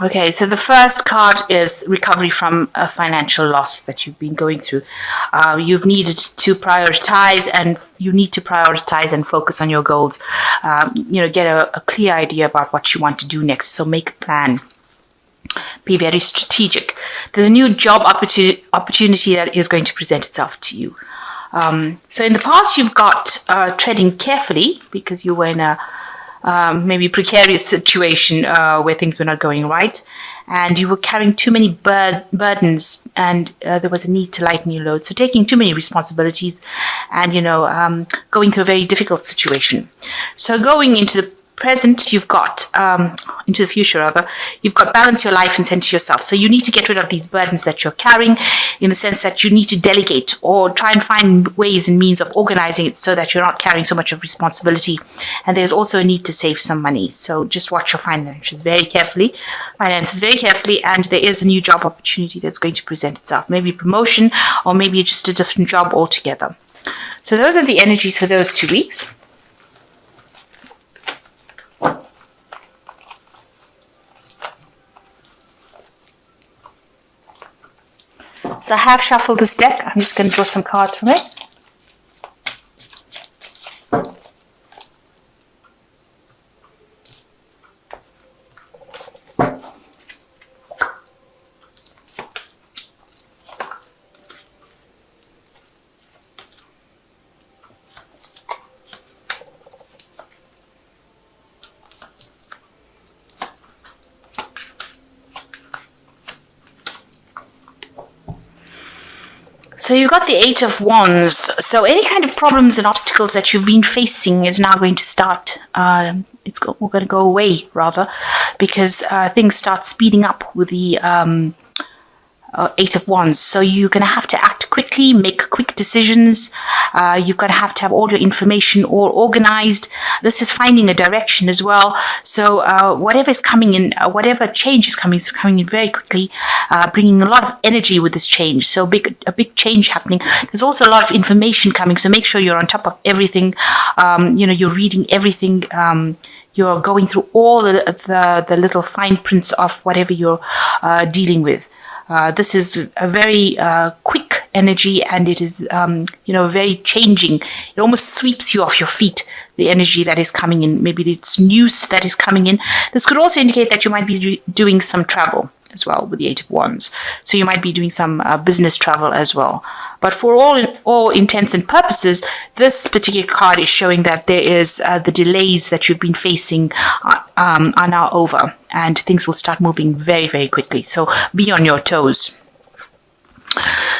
Okay, so the first card is recovery from a financial loss that you've been going through. You've needed to prioritize, and you need to prioritize and focus on your goals. Get a clear idea about what you want to do next. So make a plan. Be very strategic. There's a new job opportunity that is going to present itself to you. So in the past, you've got treading carefully because you were in a maybe precarious situation where things were not going right, and you were carrying too many burdens, and there was a need to lighten your load. So taking too many responsibilities, and going through a very difficult situation. So going into the present, you've got into the future rather, you've got balance your life and center yourself. So you need to get rid of these burdens that you're carrying, in the sense that you need to delegate or try and find ways and means of organizing it so that you're not carrying so much of responsibility. And there's also a need to save some money. So just watch your finances very carefully, and there is a new job opportunity that's going to present itself. Maybe promotion, or maybe just a different job altogether. So those are the energies for those 2 weeks. So I have shuffled this deck. I'm just going to draw some cards from it. So you've got the Eight of Wands. So any kind of problems and obstacles that you've been facing is now going to start. We're going to go away, rather, because things start speeding up with the Eight of Wands. So you're going to have to act quickly, make quick decisions. You're going to have all your information all organized. This is finding a direction as well. So whatever is coming in, whatever change is coming in very quickly, bringing a lot of energy with this change. So a big change happening. There's also a lot of information coming. So make sure you're on top of everything. You're reading everything. You're going through all the little fine prints of whatever you're dealing with. This is a very quick energy, and it is, very changing. It almost sweeps you off your feet, the energy that is coming in. Maybe it's news that is coming in. This could also indicate that you might be doing some travel as well with the Eight of Wands. So you might be doing some business travel as well. But for all intents and purposes, this particular card is showing that there is the delays that you've been facing are now over, and things will start moving very, very quickly. So be on your toes.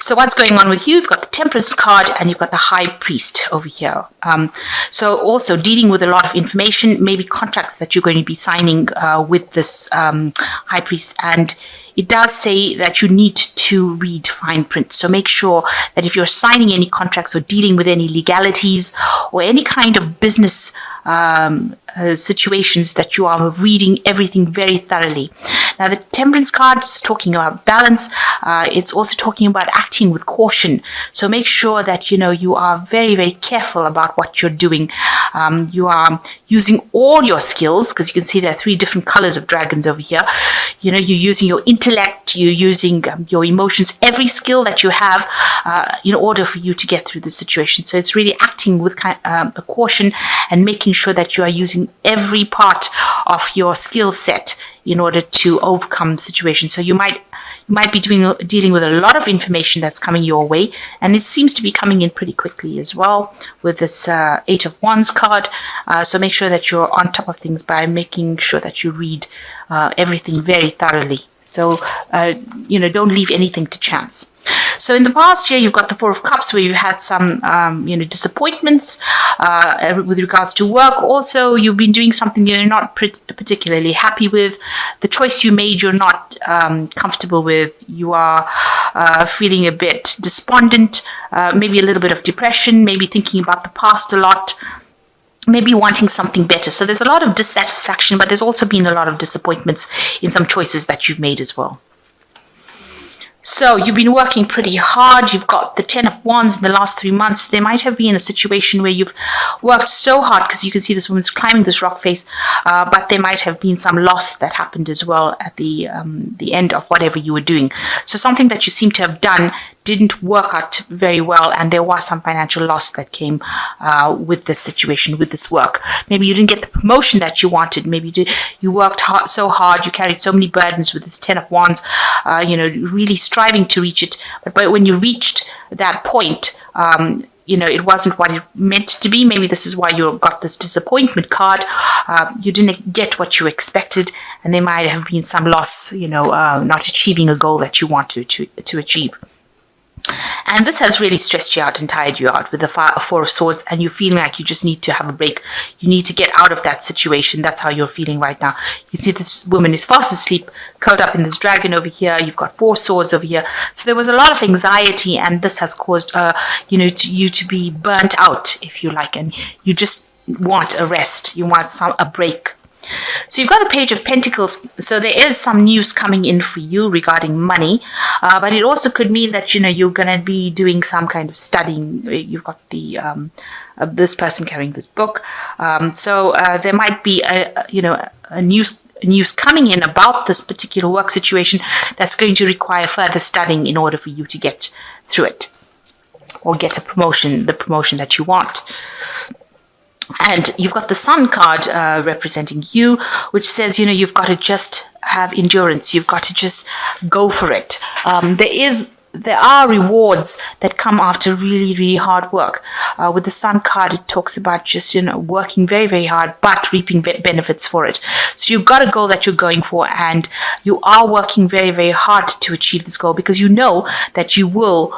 So what's going on with you? You've got the Temperance card, and you've got the High Priest over here. So also dealing with a lot of information, maybe contracts that you're going to be signing with this High Priest. And it does say that you need to read fine print. So make sure that if you're signing any contracts or dealing with any legalities or any kind of business situations, that you are reading everything very thoroughly. Now, the Temperance card is talking about balance. It's also talking about acting with caution. So make sure that, you are very, very careful about what you're doing. You are using all your skills, because you can see there are 3 different colors of dragons over here. You're using your intellect, you're using your emotions, every skill that you have in order for you to get through the situation. So it's really acting with a caution and making sure that you are using every part of your skill set in order to overcome situations. So you might be dealing with a lot of information that's coming your way, and it seems to be coming in pretty quickly as well with this Eight of Wands card. So make sure that you're on top of things by making sure that you read everything very thoroughly. So, don't leave anything to chance. So in the past year, you've got the Four of Cups, where you've had some, disappointments with regards to work. Also, you've been doing something you're not particularly happy with. The choice you made, you're not comfortable with. You are feeling a bit despondent, maybe a little bit of depression, maybe thinking about the past a lot, maybe wanting something better. So there's a lot of dissatisfaction, but there's also been a lot of disappointments in some choices that you've made as well. So you've been working pretty hard. You've got the 10 of Wands in the last 3 months. There might have been a situation where you've worked so hard, because you can see this woman's climbing this rock face, but there might have been some loss that happened as well at the end of whatever you were doing. So something that you seem to have done didn't work out very well, and there was some financial loss that came with this situation, with this work. Maybe you didn't get the promotion that you wanted. Maybe you worked so hard, you carried so many burdens with this 10 of Wands, really striving to reach it. But when you reached that point, it wasn't what it meant to be. Maybe this is why you got this disappointment card. You didn't get what you expected, and there might have been some loss, not achieving a goal that you wanted to achieve. And this has really stressed you out and tired you out with the Four of Swords, and you're feeling like you just need to have a break. You need to get out of that situation. That's how you're feeling right now. You see this woman is fast asleep, curled up in this dragon over here. You've got 4 swords over here. So there was a lot of anxiety, and this has caused, you to be burnt out, if you like, and you just want a rest. You want a break. So you've got the Page of Pentacles. So there is some news coming in for you regarding money, but it also could mean that you're going to be doing some kind of studying. You've got the this person carrying this book, so there might be a news coming in about this particular work situation that's going to require further studying in order for you to get through it or get the promotion that you want. And you've got the Sun card representing you, which says, you've got to just have endurance. You've got to just go for it. There are rewards that come after really, really hard work. With the Sun card, it talks about just, working very, very hard, but reaping benefits for it. So you've got a goal that you're going for, and you are working very, very hard to achieve this goal, because you know that you will,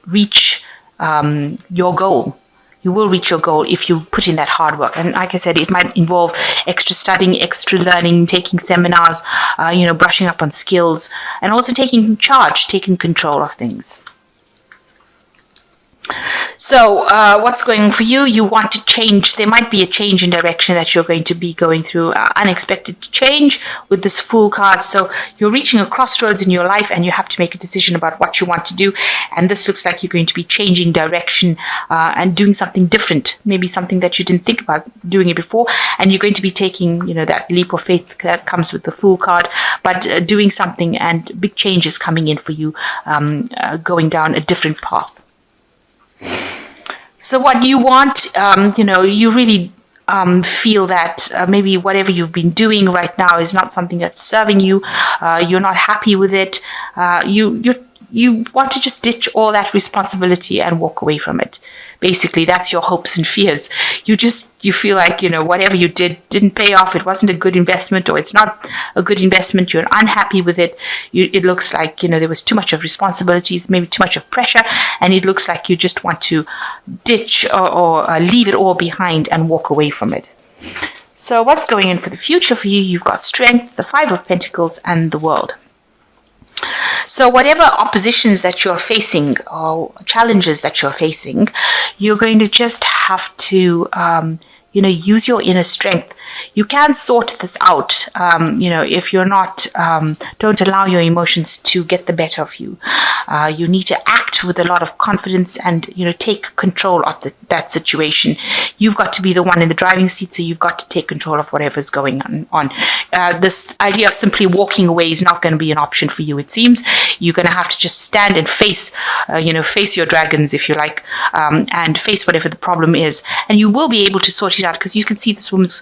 reach your goal. You will reach your goal if you put in that hard work. And like I said, it might involve extra studying, extra learning, taking seminars, brushing up on skills, and also taking charge, taking control of things. So what's going on for you? You want to change. There might be a change in direction that you're going to be going through, unexpected change with this Fool card. So you're reaching a crossroads in your life, and you have to make a decision about what you want to do. And this looks like you're going to be changing direction and doing something different, maybe something that you didn't think about doing it before. And you're going to be taking, that leap of faith that comes with the Fool card, but doing something, and big changes coming in for you, going down a different path. So what you want, you really feel that maybe whatever you've been doing right now is not something that's serving you. You're not happy with it. You want to just ditch all that responsibility and walk away from it. Basically, that's your hopes and fears. You feel like, whatever you didn't pay off. It wasn't a good investment, or it's not a good investment. You're unhappy with it. It looks like, there was too much of responsibilities, maybe too much of pressure, and it looks like you just want to ditch or leave it all behind and walk away from it. So what's going in for the future for you? You've got Strength, the 5 of Pentacles, and the World. So whatever oppositions that you're facing or challenges that you're facing, you're going to just have to, use your inner strength. You can sort this out, if you're not, don't allow your emotions to get the better of you. You need to act with a lot of confidence and, take control of that situation. You've got to be the one in the driving seat, so you've got to take control of whatever's going on. This idea of simply walking away is not going to be an option for you, it seems. You're going to have to just stand and face your dragons, if you like, and face whatever the problem is. And you will be able to sort it out, because you can see this woman's,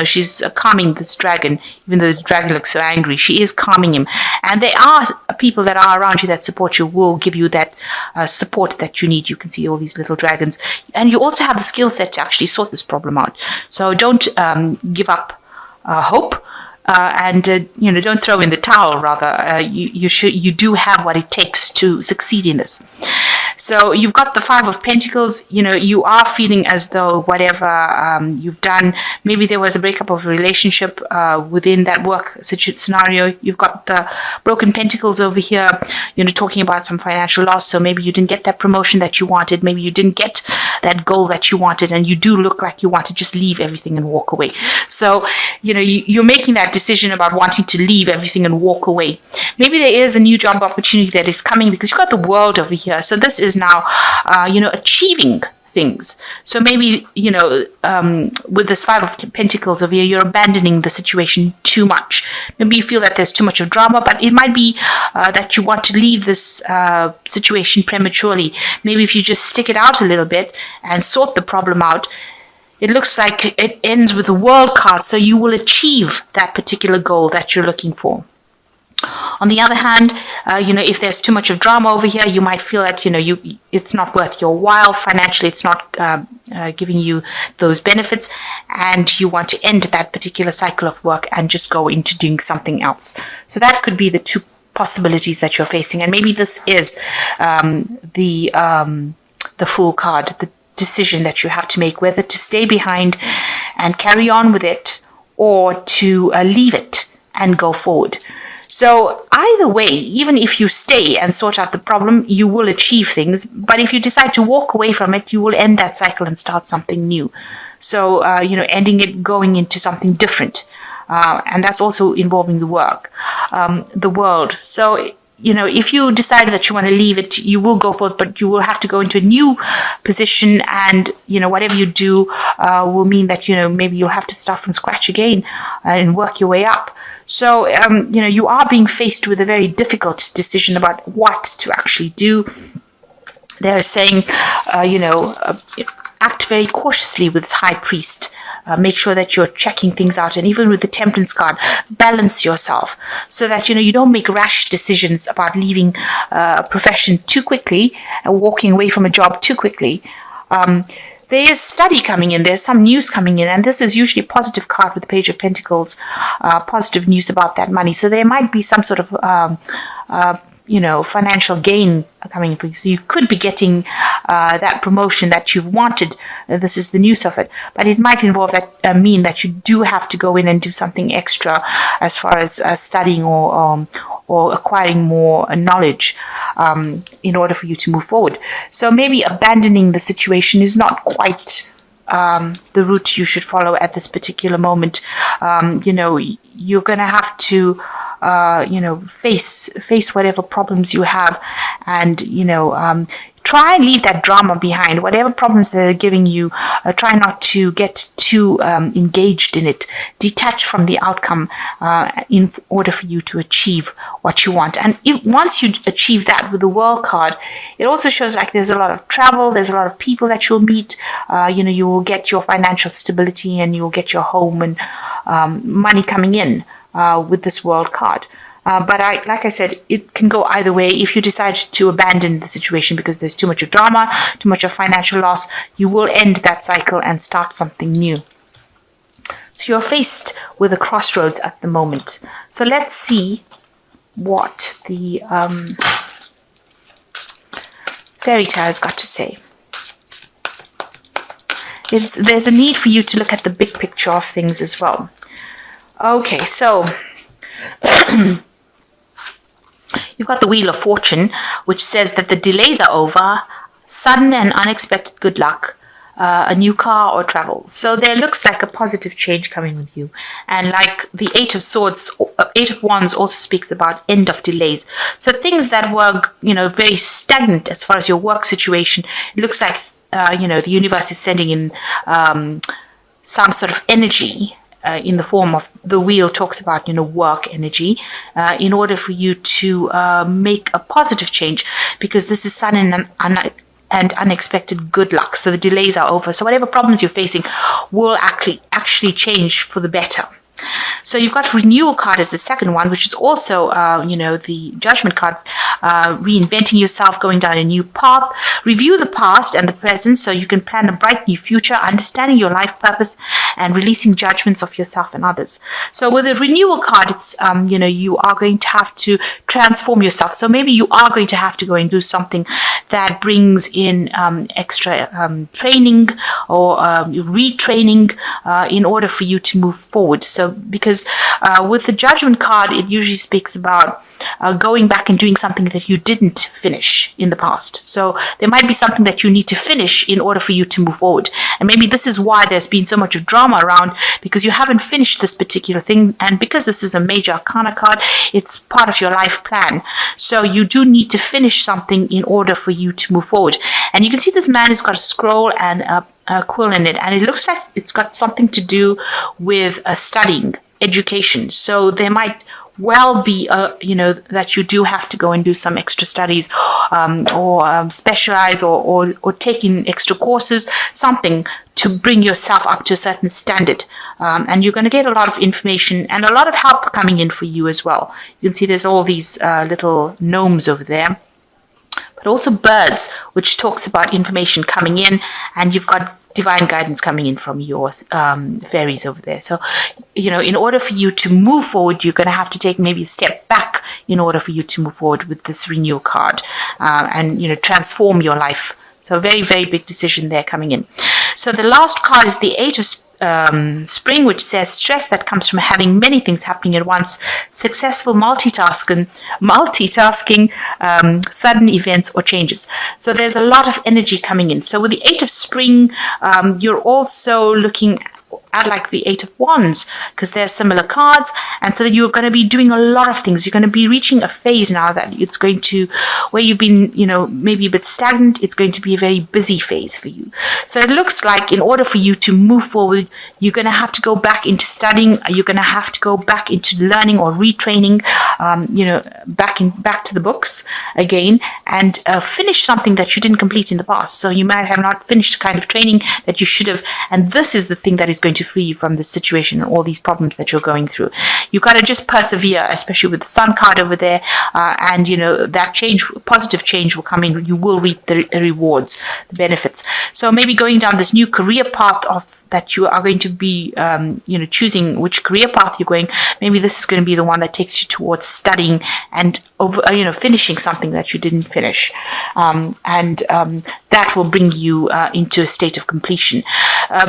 she's calming this dragon. Even though the dragon looks so angry, she is calming him. And there are people that are around you that support you, will give you that support that you need. You can see all these little dragons. And you also have the skill set to actually sort this problem out. So don't give up hope. And don't throw in the towel. Rather, you do have what it takes to succeed in this. So you've got the 5 of Pentacles. You are feeling as though whatever you've done, maybe there was a breakup of a relationship within that work scenario. You've got the Broken Pentacles over here, talking about some financial loss. So maybe you didn't get that promotion that you wanted. Maybe you didn't get that goal that you wanted, and you do look like you want to just leave everything and walk away. So, you're making that that decision about wanting to leave everything and walk away. Maybe there is a new job opportunity that is coming because you've got the world over here. So this is now, achieving things. So maybe, with this Five of Pentacles over here, you're abandoning the situation too much. Maybe you feel that there's too much of drama, but it might be that you want to leave this situation prematurely. Maybe if you just stick it out a little bit and sort the problem out, it looks like it ends with a World card, so you will achieve that particular goal that you're looking for. On the other hand, if there's too much of drama over here, you might feel that, it's not worth your while. Financially, it's not giving you those benefits, and you want to end that particular cycle of work and just go into doing something else. So that could be the two possibilities that you're facing. And maybe this is the Fool card, the decision that you have to make, whether to stay behind and carry on with it or to leave it and go forward. So either way, even if you stay and sort out the problem, you will achieve things. But if you decide to walk away from it, you will end that cycle and start something new. So, ending it, going into something different. And that's also involving the world. So, if you decide that you want to leave it, you will go for it, but you will have to go into a new position. And, whatever you do will mean that, maybe you'll have to start from scratch again and work your way up. So, you are being faced with a very difficult decision about what to actually do. They're saying, act very cautiously with this High Priest. Make sure that you're checking things out. And even with the Temperance card, balance yourself so that, you don't make rash decisions about leaving a profession too quickly and walking away from a job too quickly. There is study coming in, there's some news coming in, and this is usually a positive card with the Page of Pentacles, positive news about that money. So there might be some sort of, financial gain coming for you. So you could be getting that promotion that you've wanted. This is the news of it. But it might involve that, mean that you do have to go in and do something extra as far as studying or acquiring more knowledge in order for you to move forward. So maybe abandoning the situation is not quite the route you should follow at this particular moment. You're going to have to face whatever problems you have, and try and leave that drama behind. Whatever problems they're giving you, try not to get too engaged in it. Detach from the outcome in order for you to achieve what you want. And once you achieve that with the World card, it also shows like there's a lot of travel, there's a lot of people that you'll meet. You will get your financial stability, and you will get your home and money coming in with this World card. But like I said, it can go either way. If you decide to abandon the situation because there's too much of drama, too much of financial loss, you will end that cycle and start something new. So you're faced with a crossroads at the moment. So let's see what the fairy tale has got to say. There's a need for you to look at the big picture of things as well. Okay, so you've got the Wheel of Fortune, which says that the delays are over, sudden and unexpected good luck, a new car or travel. So there looks like a positive change coming with you. And like the Eight of Wands also speaks about end of delays. So things that were, very stagnant as far as your work situation, it looks like, the universe is sending in some sort of energy in the form of the wheel talks about, work energy, in order for you to make a positive change, because this is sudden and unexpected good luck. So the delays are over. So whatever problems you're facing will actually change for the better. So you've got Renewal card as the second one, which is also, the Judgment card, reinventing yourself, going down a new path. Review the past and the present so you can plan a bright new future, understanding your life purpose and releasing judgments of yourself and others. So with the Renewal card, it's, you are going to have to transform yourself. So maybe you are going to have to go and do something that brings in extra training or retraining in order for you to move forward. So because with the Judgment card, it usually speaks about going back and doing something that you didn't finish in the past. So there might be something that you need to finish in order for you to move forward. And maybe this is why there's been so much of drama around, because you haven't finished this particular thing. And because this is a major arcana card, it's part of your life plan. So you do need to finish something in order for you to move forward. And you can see this man has got a scroll and a quill in it, and it looks like it's got something to do with studying, education. So there might well be, that you do have to go and do some extra studies, or specialize, or take in extra courses, something to bring yourself up to a certain standard. And you're going to get a lot of information and a lot of help coming in for you as well. You can see there's all these little gnomes over there, but also birds, which talks about information coming in, and you've got divine guidance coming in from your fairies over there. So, in order for you to move forward, you're going to have to take maybe a step back in order for you to move forward with this renewal card, and, transform your life. So a very, very big decision there coming in. So the last card is the Eight of Spring, which says stress that comes from having many things happening at once, successful multitasking, sudden events or changes. So there's a lot of energy coming in. So with the Eight of Spring, you're also looking at like the Eight of Wands, because they're similar cards, and so you're going to be doing a lot of things. You're going to be reaching a phase now that it's going to, where you've been, maybe a bit stagnant, it's going to be a very busy phase for you. So it looks like in order for you to move forward, you're going to have to go back into studying, you're going to have to go back into learning or retraining, back to the books again, and finish something that you didn't complete in the past. So you might have not finished the kind of training that you should have, and this is the thing that is going to free you from this situation and all these problems that you're going through. You got to just persevere, especially with the Sun card over there, and that change, positive change will come in. You will reap the rewards, the benefits. So maybe going down this new career path that you are going to be, choosing which career path you're going. Maybe this is going to be the one that takes you towards studying and finishing something that you didn't finish, and that will bring you into a state of completion.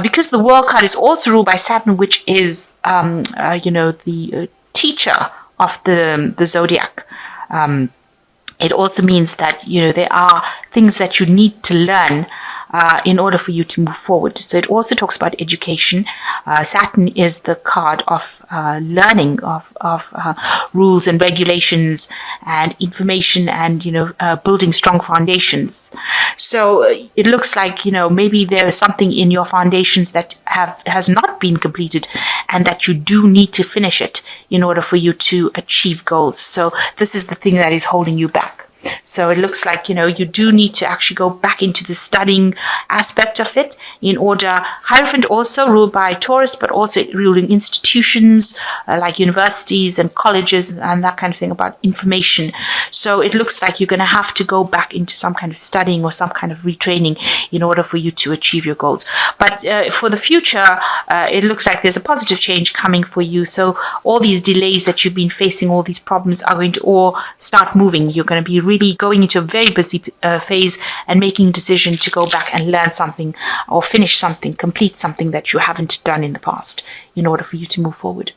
Because the World card is also ruled by Saturn, which is the teacher of the zodiac. It also means that there are things that you need to learn in order for you to move forward. So it also talks about education. Saturn is the card of learning, of rules and regulations and information, and building strong foundations. So it looks like maybe there is something in your foundations that has not been completed, and that you do need to finish it in order for you to achieve goals. So this is the thing that is holding you back. So it looks like, you do need to actually go back into the studying aspect of it in order. Hierophant also ruled by Taurus, but also ruling institutions like universities and colleges and that kind of thing, about information. So it looks like you're going to have to go back into some kind of studying or some kind of retraining in order for you to achieve your goals. But for the future, it looks like there's a positive change coming for you. So all these delays that you've been facing, all these problems are going to all start moving. You're going to be really going into a very busy phase and making a decision to go back and learn something or finish something, complete something that you haven't done in the past in order for you to move forward.